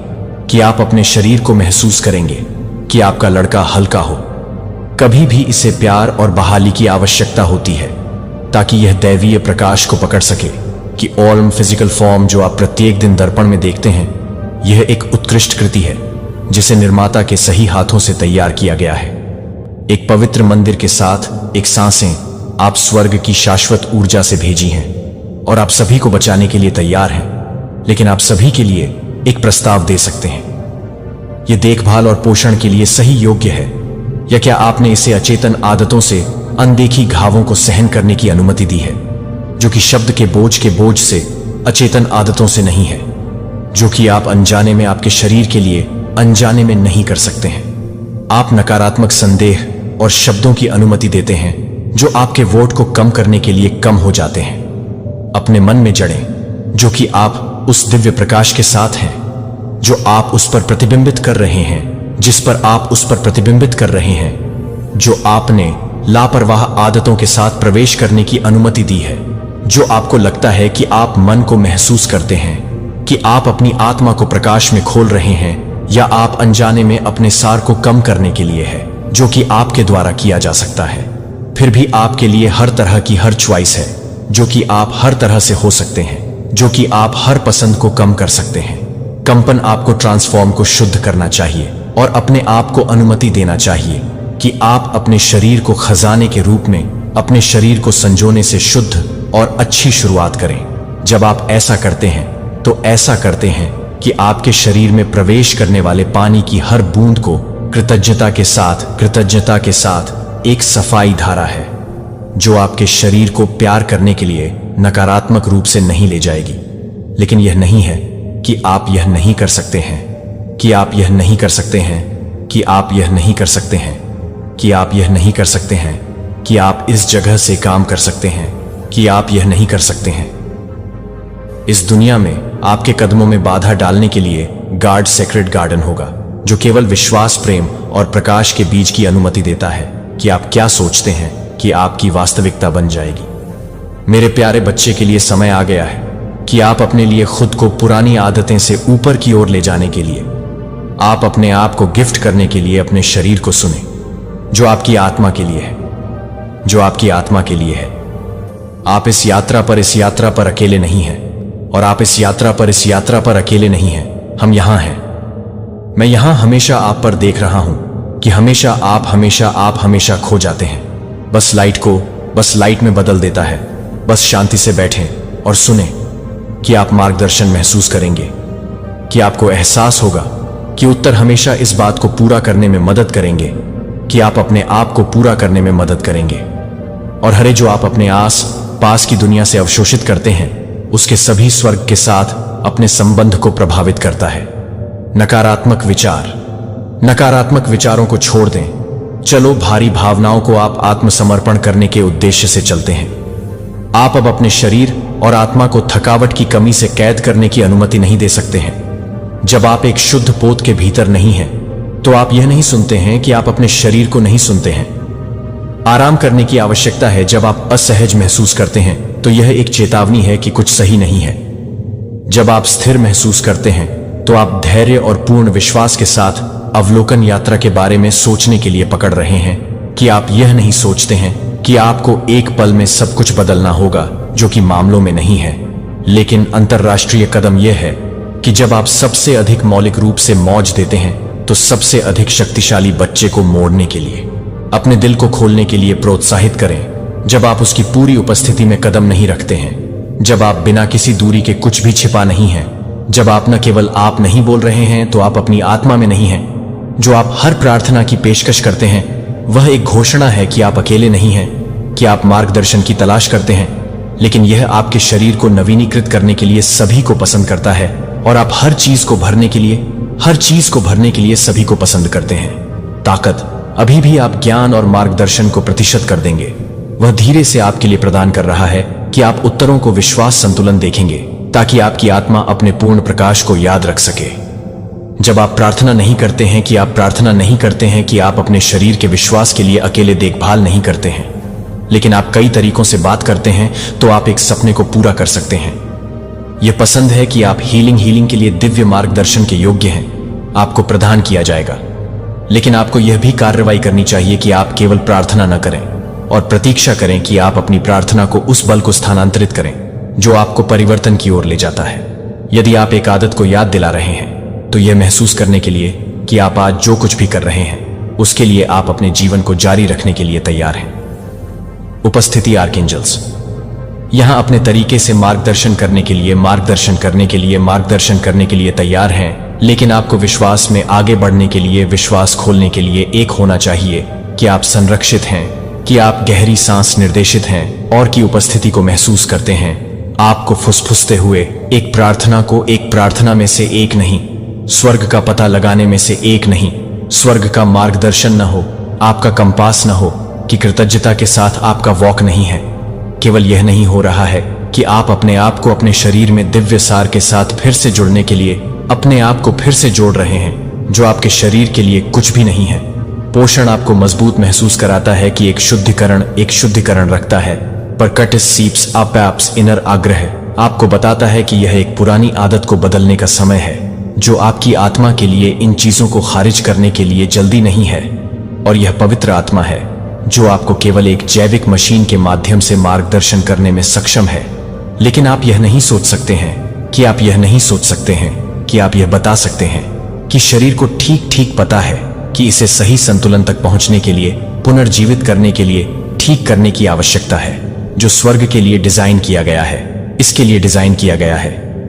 कि आप अपने शरीर को महसूस करेंगे कि आपका लड़का हल्का हो। कभी भी इसे प्यार और बहाली की आवश्यकता होती है ताकि यह दैवीय प्रकाश को पकड़ सके कि ऑल्म फिजिकल फॉर्म जो आप प्रत्येक दिन दर्पण में देखते हैं, यह एक उत्कृष्ट कृति है जिसे निर्माता के सही हाथों से तैयार किया गया है। एक पवित्र मंदिर के साथ एक सांसें आप स्वर्ग की शाश्वत ऊर्जा से भेजी हैं और आप सभी को बचाने के लिए तैयार हैं, लेकिन आप सभी के लिए एक प्रस्ताव दे सकते हैं। यह देखभाल और पोषण के लिए सही योग्य है, या क्या आपने इसे अचेतन आदतों से अनदेखी घावों को सहन करने की अनुमति दी है, जो कि शब्द के बोझ से अचेतन आदतों से नहीं है, जो कि आप अनजाने में आपके शरीर के लिए अनजाने में नहीं कर सकते हैं। आप नकारात्मक संदेह और शब्दों की अनुमति देते हैं जो आपके वोट को कम करने के लिए कम हो जाते हैं। अपने मन में जड़ें जो कि आप उस दिव्य प्रकाश के साथ हैं जो आप उस पर प्रतिबिंबित कर रहे हैं, जिस पर आप उस पर प्रतिबिंबित कर रहे हैं, जो आपने लापरवाह आदतों के साथ प्रवेश करने की अनुमति दी है, जो आपको लगता है कि आप मन को महसूस करते हैं कि आप अपनी आत्मा को प्रकाश में खोल रहे हैं, या आप अनजाने में अपने सार को कम करने के लिए है जो कि आपके द्वारा किया जा सकता है। फिर भी आपके लिए हर तरह की हर च्वाइस है जो कि आप हर तरह से हो सकते हैं, जो कि आप हर पसंद को कम कर सकते हैं। कंपन आपको ट्रांसफॉर्म को शुद्ध करना चाहिए और अपने आप को अनुमति देना चाहिए कि आप अपने शरीर को खजाने के रूप में अपने शरीर को संजोने से शुद्ध और अच्छी शुरुआत करें। जब आप ऐसा करते हैं तो ऐसा करते हैं कि आपके शरीर में प्रवेश करने वाले पानी की हर बूंद को कृतज्ञता के साथ एक सफाई धारा है जो आपके शरीर को प्यार करने के लिए नकारात्मक रूप से नहीं ले जाएगी। लेकिन यह नहीं है कि आप यह नहीं कर सकते हैं, कि आप यह नहीं कर सकते हैं, कि आप यह नहीं कर सकते हैं, कि आप यह नहीं कर सकते हैं, कि आप इस जगह से काम कर सकते हैं, कि आप यह नहीं कर सकते हैं। इस दुनिया में आपके कदमों में बाधा डालने के लिए गार्ड सेक्रेट गार्डन होगा, जो केवल विश्वास, प्रेम और प्रकाश के बीज की अनुमति देता है कि आप क्या सोचते हैं कि आपकी वास्तविकता बन जाएगी। मेरे प्यारे बच्चे के लिए समय आ गया है कि आप अपने लिए खुद को पुरानी आदतें से ऊपर की ओर ले जाने के लिए, आप अपने आप को गिफ्ट करने के लिए अपने शरीर को सुने, जो आपकी आत्मा के लिए है, जो आपकी आत्मा के लिए है। आप इस यात्रा पर अकेले नहीं हैं, और आप इस यात्रा पर अकेले नहीं हैं। हम यहां हैं। मैं यहां हमेशा आप पर देख रहा हूं कि हमेशा आप हमेशा खो जाते हैं। बस लाइट में बदल देता है। बस शांति से बैठें और सुने कि आप मार्गदर्शन महसूस करेंगे, कि आपको एहसास होगा कि उत्तर हमेशा इस बात को पूरा करने में मदद करेंगे कि आप अपने आप को पूरा करने में मदद करेंगे। और हरे जो आप अपने आस पास की दुनिया से अवशोषित करते हैं, उसके सभी स्वर्ग के साथ अपने संबंध को प्रभावित करता है। नकारात्मक विचारों को छोड़ दें। चलो, भारी भावनाओं को आप आत्मसमर्पण करने के उद्देश्य से चलते हैं। आप अब अपने शरीर और आत्मा को थकावट की कमी से कैद करने की अनुमति नहीं दे सकते हैं। जब आप एक शुद्ध पोत के भीतर नहीं हैं, तो आप यह नहीं सुनते हैं कि आप अपने शरीर को नहीं सुनते हैं। आराम करने की आवश्यकता है। जब आप असहज महसूस करते हैं, तो यह एक चेतावनी है कि कुछ सही नहीं है। जब आप स्थिर महसूस करते हैं, तो आप धैर्य और पूर्ण विश्वास के साथ अवलोकन यात्रा के बारे में सोचने के लिए पकड़ रहे हैं कि आप यह नहीं सोचते हैं कि आपको एक पल में सब कुछ बदलना होगा, जो कि मामलों में नहीं है। लेकिन अंतर्राष्ट्रीय कदम यह है कि जब आप सबसे अधिक मौलिक रूप से मौज देते हैं, तो सबसे अधिक शक्तिशाली बच्चे को मोड़ने के लिए, अपने दिल को खोलने के लिए प्रोत्साहित करें। जब आप उसकी पूरी उपस्थिति में कदम नहीं रखते हैं, जब आप बिना किसी दूरी के कुछ भी छिपा नहीं हैं, जब आप न केवल आप नहीं बोल रहे हैं, तो आप अपनी आत्मा में नहीं हैं। जो आप हर प्रार्थना की पेशकश करते हैं, वह एक घोषणा है कि आप अकेले नहीं हैं, कि आप मार्गदर्शन की तलाश करते हैं, लेकिन यह आपके शरीर को नवीनीकृत करने के लिए सभी को पसंद करता है, और आप हर चीज को भरने के लिए सभी को पसंद करते हैं। ताकत अभी भी आप ज्ञान और मार्गदर्शन को प्रतिशत कर देंगे। वह धीरे से आपके लिए प्रदान कर रहा है कि आप उत्तरों को विश्वास संतुलन देखेंगे, ताकि आपकी आत्मा अपने पूर्ण प्रकाश को याद रख सके। जब आप प्रार्थना नहीं करते हैं कि आप अपने शरीर के विश्वास के लिए अकेले देखभाल नहीं करते हैं, लेकिन आप कई तरीकों से बात करते हैं, तो आप एक सपने को पूरा कर सकते हैं। यह पसंद है कि आप हीलिंग के लिए दिव्य मार्गदर्शन के योग्य हैं, आपको प्रदान किया जाएगा। लेकिन आपको यह भी कार्रवाई करनी चाहिए कि आप केवल प्रार्थना न करें और प्रतीक्षा करें कि आप अपनी प्रार्थना को उस बल को स्थानांतरित करें जो आपको परिवर्तन की ओर ले जाता है। यदि आप एक आदत को याद दिला रहे हैं, तो यह महसूस करने के लिए कि आप आज जो कुछ भी कर रहे हैं, उसके लिए आप अपने जीवन को जारी रखने के लिए तैयार हैं। उपस्थिति आर्कएंजल्स यहां अपने तरीके से मार्गदर्शन करने के लिए तैयार हैं, लेकिन आपको विश्वास में आगे बढ़ने के लिए, विश्वास खोलने के लिए एक होना चाहिए कि आप संरक्षित हैं, कि आप गहरी सांस निर्देशित हैं और की उपस्थिति को महसूस करते हैं। आपको फुसफुसते हुए एक प्रार्थना में से एक नहीं, स्वर्ग का पता लगाने में से एक नहीं, स्वर्ग का मार्गदर्शन न हो, आपका कंपास न हो, कि कृतज्ञता के साथ आपका वॉक नहीं है। केवल यह नहीं हो रहा है कि आप अपने आप को अपने शरीर में दिव्य सार के साथ फिर से जुड़ने के लिए अपने आप को फिर से जोड़ रहे हैं, जो आपके शरीर के लिए कुछ भी नहीं है। पोषण आपको मजबूत महसूस कराता है कि एक शुद्धिकरण रखता है, पर कटिस सीप्स अपैप्स इनर आग्रह आपको बताता है कि यह एक पुरानी आदत को बदलने का समय है, जो आपकी आत्मा के लिए इन चीजों को खारिज करने के लिए जल्दी नहीं है। और यह पवित्र आत्मा है जो आपको केवल एक जैविक मशीन के माध्यम से मार्गदर्शन करने में सक्षम है। लेकिन आप यह नहीं सोच सकते हैं कि आप यह बता सकते हैं कि शरीर को ठीक पता है कि इसे सही संतुलन तक पहुंचने के लिए, पुनर्जीवित करने के लिए ठीक करने की आवश्यकता है, जो स्वर्ग के लिए डिजाइन किया गया है, इसके लिए डिजाइन किया गया है।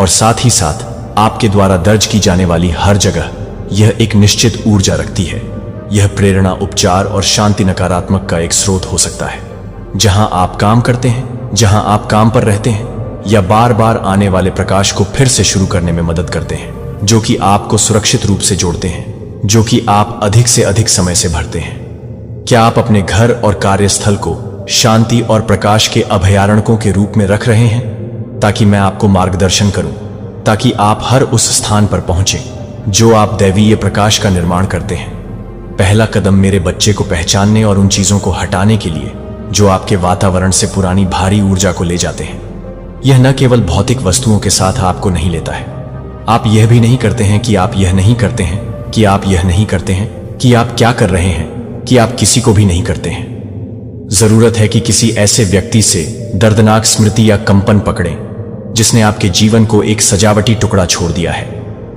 और साथ ही साथ आपके द्वारा दर्ज की जाने वाली हर जगह यह एक निश्चित ऊर्जा रखती है। यह प्रेरणा, उपचार और शांति नकारात्मक का एक स्रोत हो सकता है। जहां आप काम करते हैं, जहां आप काम पर रहते हैं, या बार बार आने वाले प्रकाश को फिर से शुरू करने में मदद करते हैं, जो कि आपको सुरक्षित रूप से जोड़ते हैं, जो कि आप अधिक से अधिक समय से भरते हैं। क्या आप अपने घर और कार्यस्थल को शांति और प्रकाश के अभयारण्यों के रूप में रख रहे हैं, ताकि मैं आपको मार्गदर्शन करूं, ताकि आप हर उस स्थान पर पहुंचे जो आप दैवीय प्रकाश का निर्माण करते हैं। पहला कदम मेरे बच्चे को पहचानने और उन चीजों को हटाने के लिए जो आपके वातावरण से पुरानी भारी ऊर्जा को ले जाते हैं। यह न केवल भौतिक वस्तुओं के साथ आपको नहीं लेता है, आप यह भी नहीं करते हैं कि आप यह नहीं करते हैं, कि आप यह नहीं करते हैं, कि आप क्या कर रहे हैं, कि आप किसी को भी नहीं करते हैं। जरूरत है कि किसी ऐसे व्यक्ति से दर्दनाक स्मृति या कंपन पकड़ें जिसने आपके जीवन को एक सजावटी टुकड़ा छोड़ दिया है,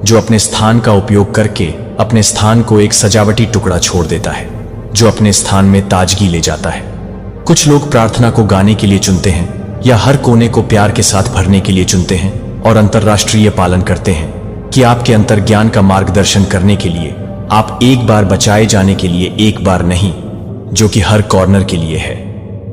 जो अपने स्थान का उपयोग करके अपने स्थान को एक सजावटी टुकड़ा छोड़ देता है, जो अपने स्थान में ताजगी ले जाता है। कुछ लोग प्रार्थना को गाने के लिए चुनते हैं या हर कोने को प्यार के साथ भरने के लिए चुनते हैं और अंतर्राष्ट्रीय पालन करते हैं कि आपके अंतर्ज्ञान का मार्गदर्शन करने के लिए आप एक बार बचाए जाने के लिए एक बार नहीं, जो कि हर कॉर्नर के लिए है।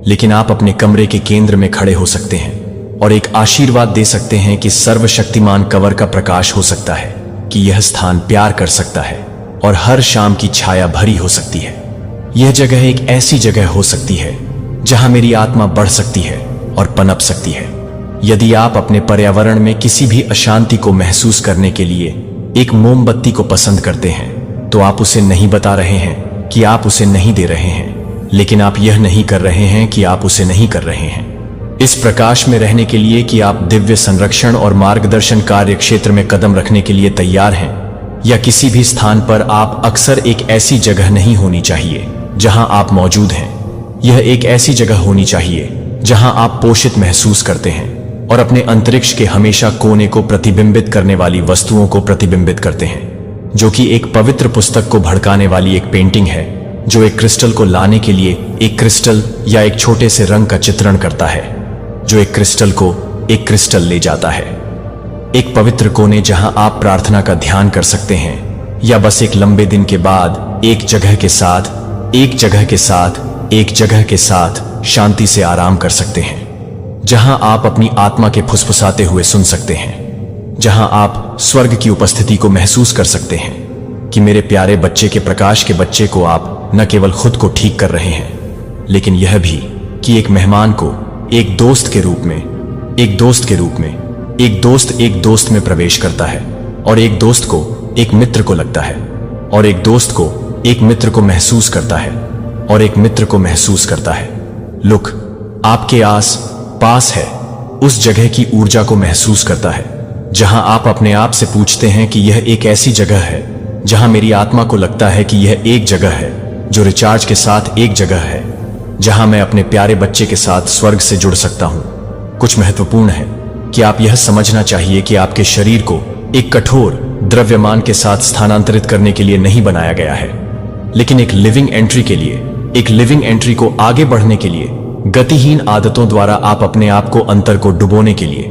लेकिन आप अपने कमरे के केंद्र में खड़े हो सकते हैं और एक आशीर्वाद दे सकते हैं कि सर्वशक्तिमान कवर का प्रकाश हो सकता है, कि यह स्थान प्यार कर सकता है और हर शाम की छाया भरी हो सकती है। यह जगह एक ऐसी जगह हो सकती है जहां मेरी आत्मा बढ़ सकती है और पनप सकती है। यदि आप अपने पर्यावरण में किसी भी अशांति को महसूस करने के लिए एक मोमबत्ती को पसंद करते हैं, तो आप उसे नहीं बता रहे हैं कि आप उसे नहीं दे रहे हैं, लेकिन आप यह नहीं कर रहे हैं कि आप उसे नहीं कर रहे हैं। इस प्रकाश में रहने के लिए कि आप दिव्य संरक्षण और मार्गदर्शन कार्य क्षेत्र में कदम रखने के लिए तैयार हैं, या किसी भी स्थान पर आप अक्सर एक ऐसी जगह नहीं होनी चाहिए जहां आप मौजूद हैं। यह एक ऐसी जगह होनी चाहिए जहां आप पोषित महसूस करते हैं और अपने अंतरिक्ष के हमेशा कोने को प्रतिबिंबित करने वाली वस्तुओं को प्रतिबिंबित करते हैं, जो कि एक पवित्र पुस्तक को भड़काने वाली एक पेंटिंग है, जो एक क्रिस्टल को लाने के लिए एक क्रिस्टल या एक छोटे से रंग का चित्रण करता है, जो एक क्रिस्टल को एक क्रिस्टल ले जाता है। एक पवित्र कोने जहां आप प्रार्थना का ध्यान कर सकते हैं, या बस एक लंबे दिन के बाद एक जगह के साथ एक जगह के साथ शांति से आराम कर सकते हैं, जहां आप अपनी आत्मा के फुसफुसाते हुए सुन सकते हैं, जहां आप स्वर्ग की उपस्थिति को महसूस कर सकते हैं कि मेरे प्यारे बच्चे के प्रकाश के बच्चे को आप न केवल खुद को ठीक कर रहे हैं, लेकिन यह भी कि एक मेहमान को एक दोस्त के रूप में, एक दोस्त में प्रवेश करता है, और एक दोस्त को एक मित्र को लगता है, और एक दोस्त को एक मित्र को महसूस करता है, और एक मित्र को महसूस करता है। लुक आपके आस पास है, उस जगह की ऊर्जा को महसूस करता है, जहां आप अपने आप से पूछते हैं कि यह एक ऐसी जगह है जहां मेरी आत्मा को लगता है कि यह एक जगह है जो रिचार्ज के साथ एक जगह है, जहां मैं अपने प्यारे बच्चे के साथ स्वर्ग से जुड़ सकता हूं। कुछ महत्वपूर्ण है कि आप यह समझना चाहिए कि आपके शरीर को एक कठोर द्रव्यमान के साथ स्थानांतरित करने के लिए नहीं बनाया गया है, लेकिन एक लिविंग एंट्री के लिए, एक लिविंग एंट्री को आगे बढ़ने के लिए। गतिहीन आदतों द्वारा आप अपने आप को अंतर को डुबोने के लिए,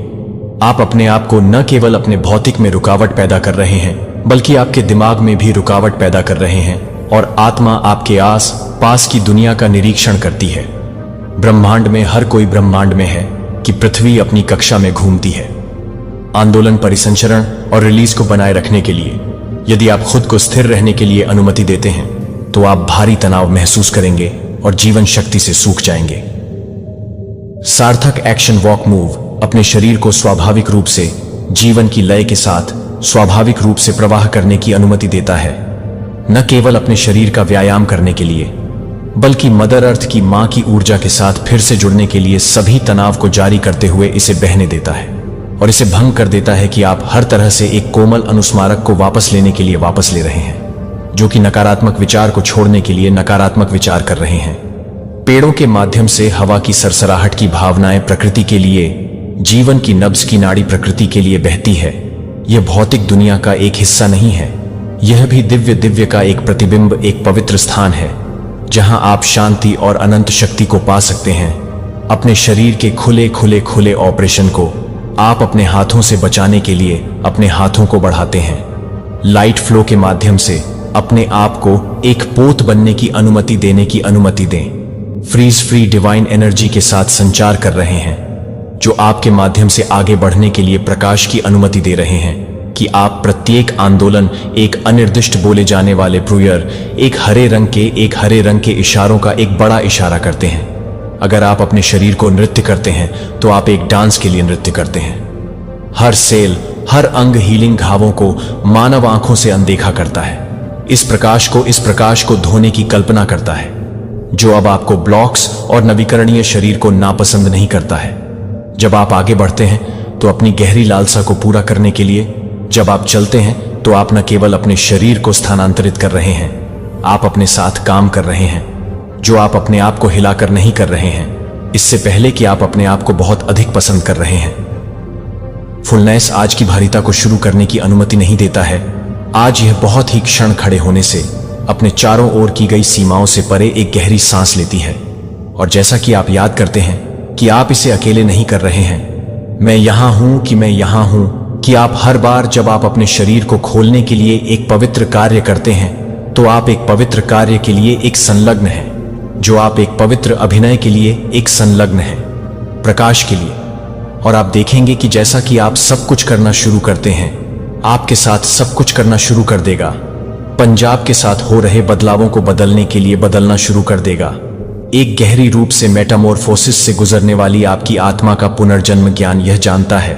आप अपने आप को न केवल अपने भौतिक में रुकावट पैदा कर रहे हैं, बल्कि आपके दिमाग में भी रुकावट पैदा कर रहे हैं, और आत्मा आपके आस पास की दुनिया का निरीक्षण करती है। ब्रह्मांड में हर कोई ब्रह्मांड में है कि पृथ्वी अपनी कक्षा में घूमती है। आंदोलन, परिसंचरण और रिलीज को बनाए रखने के लिए, यदि आप खुद को स्थिर रहने के लिए अनुमति देते हैं, तो आप भारी तनाव महसूस करेंगे और जीवन शक्ति से सूख जाएंगे। सार्थक एक्शन वॉक मूव अपने शरीर को स्वाभाविक रूप से जीवन की लय के साथ स्वाभाविक रूप से प्रवाह करने की अनुमति देता है, न केवल अपने शरीर का व्यायाम करने के लिए, बल्कि मदर अर्थ की मां की ऊर्जा के साथ फिर से जुड़ने के लिए सभी तनाव को जारी करते हुए इसे बहने देता है और इसे भंग कर देता है कि आप हर तरह से एक कोमल अनुस्मारक को वापस लेने के लिए वापस ले रहे हैं, जो कि नकारात्मक विचार को छोड़ने के लिए नकारात्मक विचार कर रहे हैं। पेड़ों के माध्यम से हवा की सरसराहट की भावनाएं प्रकृति के लिए, जीवन की नब्ज की नाड़ी प्रकृति के लिए बहती है। यह भौतिक दुनिया का एक हिस्सा नहीं है, यह भी दिव्य का एक प्रतिबिंब, एक पवित्र स्थान है जहां आप शांति और अनंत शक्ति को पा सकते हैं। अपने शरीर के खुले ऑपरेशन को आप अपने हाथों से बचाने के लिए अपने हाथों को बढ़ाते हैं। लाइट फ्लो के माध्यम से अपने आप को एक पोत बनने की अनुमति देने की अनुमति दें। फ्रीज फ्री डिवाइन एनर्जी के साथ संचार कर रहे हैं, जो आपके माध्यम से आगे बढ़ने के लिए प्रकाश की अनुमति दे रहे हैं कि आप प्रत्येक आंदोलन एक अनिर्दिष्ट बोले जाने वाले प्रूयर, एक हरे रंग के इशारों का एक बड़ा इशारा करते हैं। अगर आप अपने शरीर को नृत्य करते हैं तो आप एक डांस के लिए नृत्य करते हैं। हर सेल, हर अंग हीलिंग घावों को मानव आंखों से अनदेखा करता है। इस प्रकाश को धोने की कल्पना करता है, जो अब आपको ब्लॉक्स और नवीकरणीय शरीर को नापसंद नहीं करता है। जब आप आगे बढ़ते हैं तो अपनी गहरी लालसा को पूरा करने के लिए, जब आप चलते हैं तो आप न केवल अपने शरीर को स्थानांतरित कर रहे हैं, आप अपने साथ काम कर रहे हैं, जो आप अपने आप को हिलाकर नहीं कर रहे हैं, इससे पहले कि आप अपने आप को बहुत अधिक पसंद कर रहे हैं। फुलनेस आज की भारीता को शुरू करने की अनुमति नहीं देता है। आज यह बहुत ही क्षण खड़े होने से अपने चारों ओर की गई सीमाओं से परे एक गहरी सांस लेती है। और जैसा कि आप याद करते हैं कि आप इसे अकेले नहीं कर रहे हैं, मैं यहां हूं कि मैं यहां हूं, कि आप हर बार जब आप अपने शरीर को खोलने के लिए एक पवित्र कार्य करते हैं तो आप एक पवित्र कार्य के लिए एक संलग्न हैं, जो आप एक पवित्र अभिनय के लिए एक संलग्न हैं, प्रकाश के लिए। और आप देखेंगे कि जैसा कि आप सब कुछ करना शुरू करते हैं, आपके साथ सब कुछ करना शुरू कर देगा। पंजाब के साथ हो रहे बदलावों को बदलने के लिए बदलना शुरू कर देगा। एक गहरी रूप से मेटामॉर्फोसिस से गुजरने वाली आपकी आत्मा का पुनर्जन्म ज्ञान यह जानता है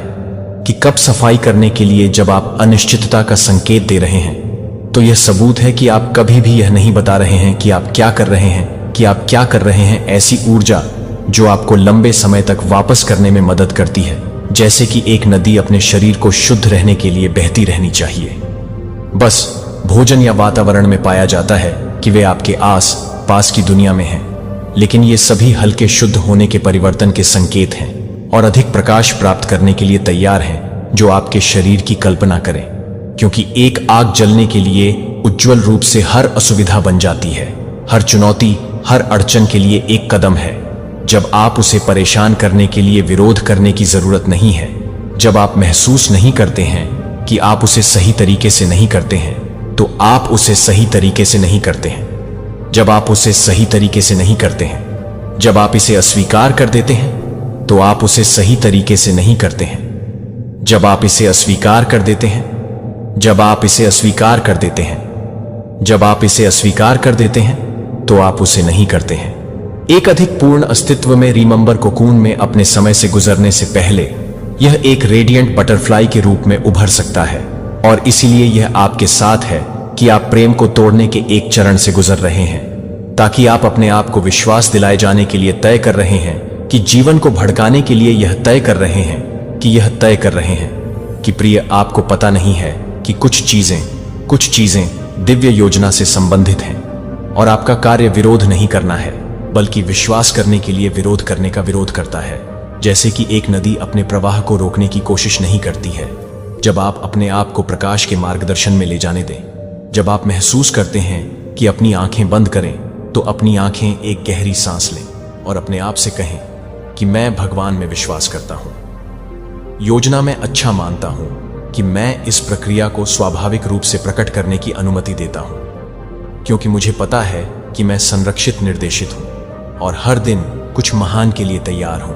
कि कब सफाई करने के लिए जब आप अनिश्चितता का संकेत दे रहे हैं, तो यह सबूत है कि आप कभी भी यह नहीं बता रहे हैं कि आप क्या कर रहे हैं, कि आप क्या कर रहे हैं। ऐसी ऊर्जा जो आपको लंबे समय तक वापस करने में मदद करती है, जैसे कि एक नदी अपने शरीर को शुद्ध रहने के लिए बहती रहनी चाहिए। बस भोजन या वातावरण में पाया जाता है कि वे आपके आस पास की दुनिया में हैं, लेकिन ये सभी हल्के शुद्ध होने के परिवर्तन के संकेत हैं और अधिक प्रकाश प्राप्त करने के लिए तैयार हैं, जो आपके शरीर की कल्पना करें। क्योंकि एक आग जलने के लिए उज्जवल रूप से हर असुविधा बन जाती है, हर चुनौती, हर अड़चन के लिए एक कदम है। जब आप उसे परेशान करने के लिए विरोध करने की जरूरत नहीं है, जब आप महसूस नहीं करते हैं कि आप उसे सही तरीके से नहीं करते हैं, तो आप उसे सही तरीके से नहीं करते हैं। जब आप उसे सही तरीके से नहीं करते हैं, जब आप इसे अस्वीकार कर देते हैं, तो आप उसे सही तरीके से नहीं करते हैं। जब आप इसे अस्वीकार कर देते हैं, जब आप इसे अस्वीकार कर देते हैं, जब आप इसे अस्वीकार कर देते हैं, तो आप उसे नहीं करते हैं। एक अधिक पूर्ण अस्तित्व में रिमेंबर कोकून में अपने समय से गुजरने से पहले यह एक रेडिएंट बटरफ्लाई के रूप में उभर सकता है, और इसीलिए यह आपके साथ है कि आप प्रेम को तोड़ने के एक चरण से गुजर रहे हैं, ताकि आप अपने आप को विश्वास दिलाए जाने के लिए तय कर रहे हैं कि जीवन को भड़काने के लिए यह तय कर रहे हैं कि यह तय कर रहे हैं कि प्रिय, आपको पता नहीं है कि कुछ चीजें दिव्य योजना से संबंधित हैं, और आपका कार्य विरोध नहीं करना है, बल्कि विश्वास करने के लिए विरोध करने का विरोध करता है। जैसे कि एक नदी अपने प्रवाह को रोकने की कोशिश नहीं करती है। जब आप अपने आप को प्रकाश के मार्गदर्शन में ले जाने दें, जब आप महसूस करते हैं कि अपनी आंखें बंद करें, तो अपनी आंखें एक गहरी सांस लें और अपने आप से कहें कि मैं भगवान में विश्वास करता हूं। योजना में अच्छा मानता हूं कि मैं इस प्रक्रिया को स्वाभाविक रूप से प्रकट करने की अनुमति देता हूं, क्योंकि मुझे पता है कि मैं संरक्षित निर्देशित हूं और हर दिन कुछ महान के लिए तैयार हूं।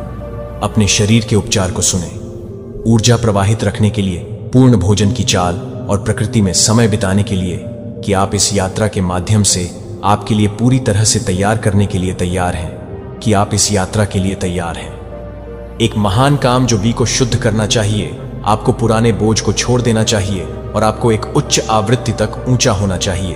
अपने शरीर के उपचार को सुने, ऊर्जा प्रवाहित रखने के लिए, पूर्ण भोजन की चाल और प्रकृति में समय बिताने के लिए, कि आप इस यात्रा के माध्यम से आपके लिए पूरी तरह से तैयार करने के लिए तैयार हैं, कि आप इस यात्रा के लिए तैयार हैं। एक महान काम जो वी को शुद्ध करना चाहिए, आपको पुराने बोझ को छोड़ देना चाहिए और आपको एक उच्च आवृत्ति तक ऊंचा होना चाहिए,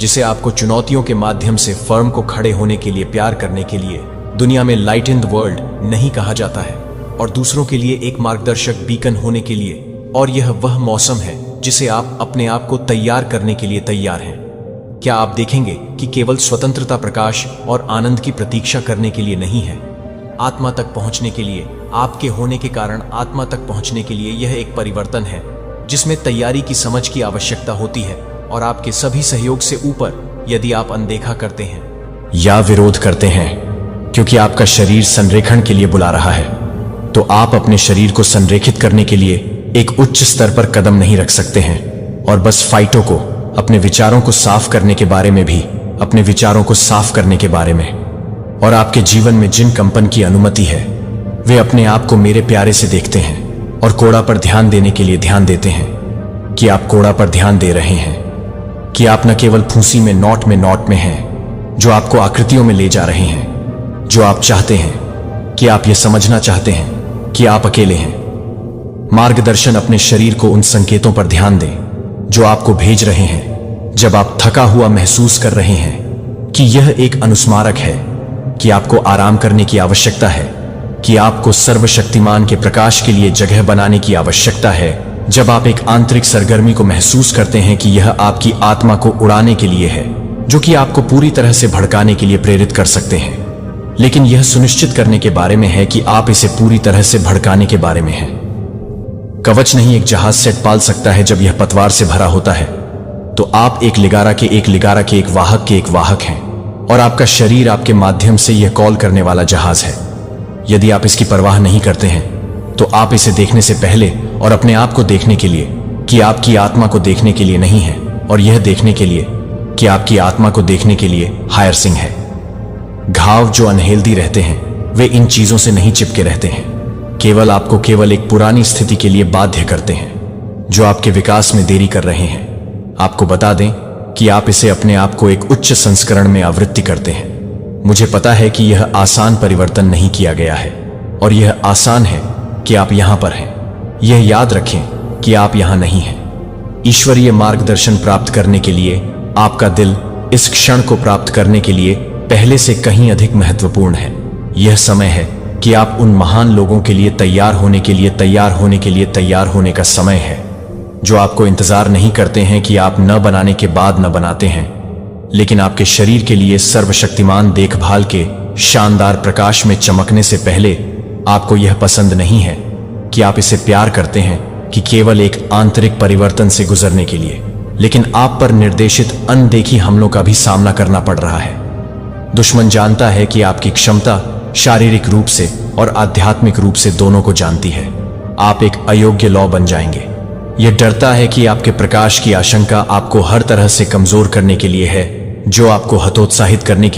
जिसे आपको चुनौतियों के माध्यम से फर्म को खड़े होने के लिए प्यार करने के लिए दुनिया में लाइट इन द वर्ल्ड नहीं कहा जाता है, और दूसरों के लिए एक मार्गदर्शक बीकन होने के लिए। और यह वह मौसम है जिसे आप अपने आप को तैयार करने के लिए तैयार हैं। क्या आप देखेंगे कि केवल स्वतंत्रता, प्रकाश और आनंद की प्रतीक्षा करने के लिए नहीं है, आत्मा तक पहुंचने के लिए, आपके होने के कारण आत्मा तक पहुंचने के लिए यह एक परिवर्तन है जिसमें तैयारी की समझ की आवश्यकता होती है, और आपके सभी सहयोग से ऊपर यदि आप अनदेखा करते हैं या विरोध करते हैं, क्योंकि आपका शरीर संरेखण के लिए बुला रहा है, तो आप अपने शरीर को संरेखित करने के लिए एक उच्च स्तर पर कदम नहीं रख सकते हैं। और बस फाइटों को, अपने विचारों को साफ करने के बारे में भी, अपने विचारों को साफ करने के बारे में। और आपके जीवन में जिन कंपन की अनुमति है, वे अपने आप को मेरे प्यारे से देखते हैं और कोड़ा पर ध्यान देने के लिए ध्यान देते हैं कि आप कोड़ा पर ध्यान दे रहे हैं, कि आप न केवल फूंसी में नोट में हैं, जो आपको आकृतियों में ले जा रहे हैं, जो आप चाहते हैं, कि आप यह समझना चाहते हैं कि आप अकेले हैं। मार्गदर्शन अपने शरीर को उन संकेतों पर ध्यान दें जो आपको भेज रहे हैं जब आप थका हुआ महसूस कर रहे हैं, कि यह एक अनुस्मारक है कि आपको आराम करने की आवश्यकता है, कि आपको सर्वशक्तिमान के प्रकाश के लिए जगह बनाने की आवश्यकता है। जब आप एक आंतरिक सरगर्मी को महसूस करते हैं कि यह आपकी आत्मा को उड़ाने के लिए है, जो कि आपको पूरी तरह से भड़काने के लिए प्रेरित कर सकते हैं, लेकिन यह सुनिश्चित करने के बारे में है कि आप इसे पूरी तरह से भड़काने के बारे में है। कवच नहीं एक जहाज सेट पाल सकता है जब यह पतवार से भरा होता है। तो आप एक लिगारा के एक वाहक हैं, और आपका शरीर आपके माध्यम से यह कॉल करने वाला जहाज है। यदि आप इसकी परवाह नहीं करते हैं, तो आप इसे देखने से पहले और अपने आप को देखने के लिए कि आपकी आत्मा को देखने के लिए नहीं है, और यह देखने के लिए कि आपकी आत्मा को देखने के लिए हायर सिंह है। घाव जो अनहेल्दी रहते हैं, वे इन चीजों से नहीं चिपके रहते हैं, केवल आपको केवल एक पुरानी स्थिति के लिए बाध्य करते हैं जो आपके विकास में देरी कर रहे हैं। आपको बता दें कि आप इसे अपने आप को एक उच्च संस्करण में आवृत्ति करते हैं। मुझे पता है कि यह आसान परिवर्तन नहीं किया गया है, और यह आसान है कि आप यहां पर हैं। यह याद रखें कि आप यहां नहीं हैं। ईश्वरीय मार्गदर्शन प्राप्त करने के लिए आपका दिल इस क्षण को प्राप्त करने के लिए पहले से कहीं अधिक महत्वपूर्ण है। यह समय है कि आप उन महान लोगों के लिए तैयार होने का समय है, जो आपको इंतजार नहीं करते हैं कि आप न बनाने के बाद न बनाते हैं, लेकिन आपके शरीर के लिए सर्वशक्तिमान देखभाल के शानदार प्रकाश में चमकने से पहले आपको यह पसंद नहीं है कि आप इसे प्यार करते हैं कि केवल एक आंतरिक परिवर्तन से गुजरने के लिए, लेकिन आप पर निर्देशित अनदेखी हमलों का भी सामना करना पड़ रहा है। दुश्मन जानता है कि आपकी क्षमता शारीरिक रूप से और आध्यात्मिक रूप से दोनों को जानती है। आप एक अयोग्य लौ बन जाएंगे। यह डरता है कि आपके प्रकाश की आशंका आपको हर तरह से कमजोर करने के लिए है, जो आपको हतोत्साहित करने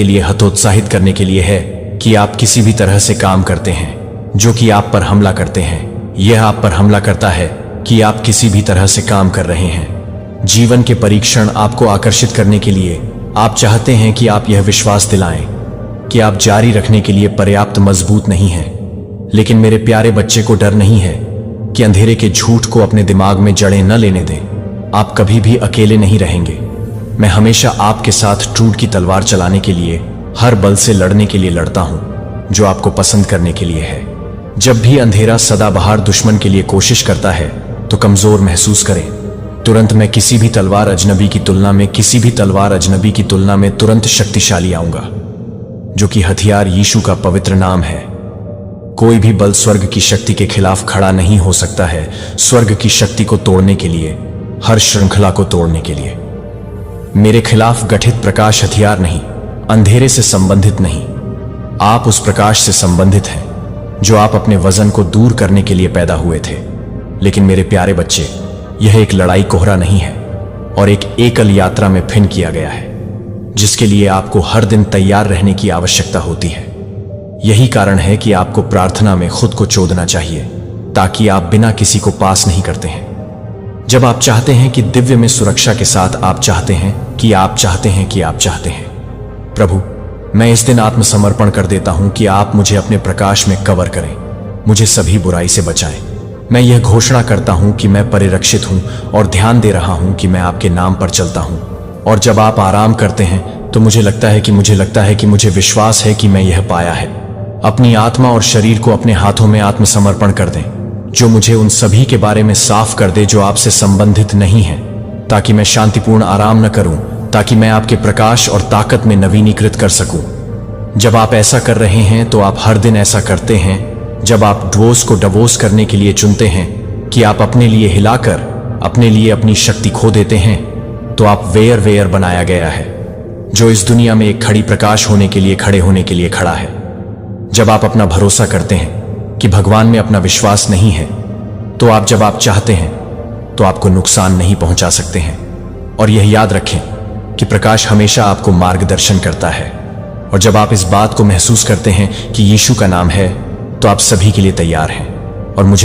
के लिए है कि आप किसी भी तरह से काम करते हैं, जो कि आप पर हमला करते हैं। यह आप पर हमला करता है कि आप किसी भी तरह से काम कर रहे हैं। जीवन के परीक्षण आपको आकर्षित करने के लिए आप चाहते हैं कि आप यह विश्वास दिलाएं कि आप जारी रखने के लिए पर्याप्त मजबूत नहीं हैं। लेकिन मेरे प्यारे बच्चे को डर नहीं है कि अंधेरे के झूठ को अपने दिमाग में जड़ें न लेने दें। आप कभी भी अकेले नहीं रहेंगे। मैं हमेशा आपके साथ ट्रूथ की तलवार चलाने के लिए, हर बल से लड़ने के लिए लड़ता हूं, जो आपको पसंद करने के लिए है। जब भी अंधेरा सदाबहार दुश्मन के लिए कोशिश करता है, तो कमजोर महसूस करें। तुरंत मैं किसी भी तलवार अजनबी की तुलना में तुरंत शक्तिशाली आऊंगा, जो कि हथियार यीशु का पवित्र नाम है। कोई भी बल स्वर्ग की शक्ति के खिलाफ खड़ा नहीं हो सकता है, स्वर्ग की शक्ति को तोड़ने के लिए, हर श्रृंखला को तोड़ने के लिए। मेरे खिलाफ गठित प्रकाश हथियार नहीं, अंधेरे से संबंधित नहीं। आप उस प्रकाश से संबंधित हैं जो आप अपने वजन को दूर करने के लिए पैदा हुए थे। लेकिन मेरे प्यारे बच्चे, यह एक लड़ाई कोहरा नहीं है और एक एकल यात्रा में भिन्न किया गया है, जिसके लिए आपको हर दिन तैयार रहने की आवश्यकता होती है। यही कारण है कि आपको प्रार्थना में खुद को चोदना चाहिए, ताकि आप बिना किसी को पास नहीं करते हैं। जब आप चाहते हैं कि दिव्य में सुरक्षा के साथ आप चाहते हैं प्रभु, मैं इस दिन आत्मसमर्पण कर देता हूं कि आप मुझे अपने प्रकाश में कवर करें, मुझे सभी बुराई से बचाएं। मैं यह घोषणा करता हूं कि मैं परिरक्षित हूं और ध्यान दे रहा हूं कि मैं आपके नाम पर चलता हूं। और जब आप आराम करते हैं तो मुझे लगता है कि मुझे विश्वास है कि मैं यह पाया है। अपनी आत्मा और शरीर को अपने हाथों में आत्मसमर्पण कर दें, जो मुझे उन सभी के बारे में साफ कर दे जो आपसे संबंधित नहीं है, ताकि मैं शांतिपूर्ण आराम न करूं, ताकि मैं आपके प्रकाश और ताकत में नवीनीकृत कर सकूं। जब आप ऐसा कर रहे हैं तो आप हर दिन ऐसा करते हैं। जब आप डवोस को डवोस करने के लिए चुनते हैं कि आप अपने लिए हिलाकर अपने लिए अपनी शक्ति खो देते हैं, तो आप वेयर बनाया गया है, जो इस दुनिया में एक खड़ी प्रकाश होने के लिए खड़ा है। जब आप अपना भरोसा करते हैं कि भगवान में अपना विश्वास नहीं है, तो आप जब आप चाहते हैं तो आपको नुकसान नहीं पहुंचा सकते हैं। और यह याद रखें कि प्रकाश हमेशा आपको मार्गदर्शन करता है। और जब आप इस बात को महसूस करते हैं कि यीशु का नाम है, तो आप सभी के लिए तैयार हैं। और मुझे